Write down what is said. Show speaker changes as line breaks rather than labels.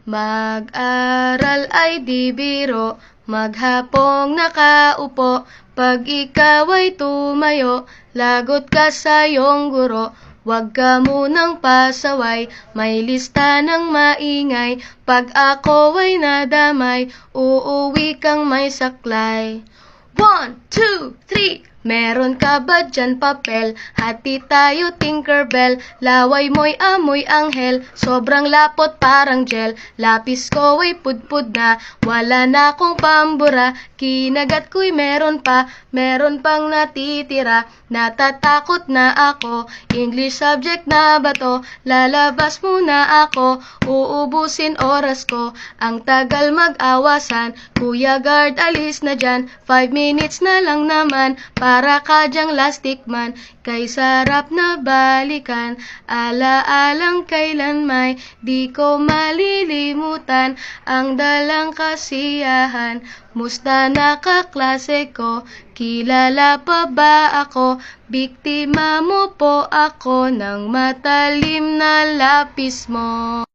Mag-aral ay di biro, maghapong nakaupo. Pag ikaw ay tumayo, lagot ka sa iyong guro. Huwag ka munang pasaway, may lista ng maingay. Pag ako ay nadamay, uuwi kang may saklay. 1, 2, 3. Meron ka ba dyan papel? Hati tayo Tinkerbell. Laway mo'y amoy anghel, sobrang lapot parang gel. Lapis ko ay pudpud na, wala na akong pambura. Kinagat ko'y meron pang natitira. Natatakot na ako, English subject na ba to? Lalabas muna ako, uubusin oras ko. Ang tagal mag-awasan, Kuya Guard alis na dyan. 5 minutes na lang naman, para ka dyang lastic man. Kay sarap na balikan, alaalang kailan may di ko malilimutan. Ang dalang kasiyahan, musta na kaklase ko? Kilala pa ba ako? Biktima mo po ako ng matalim na lapis mo.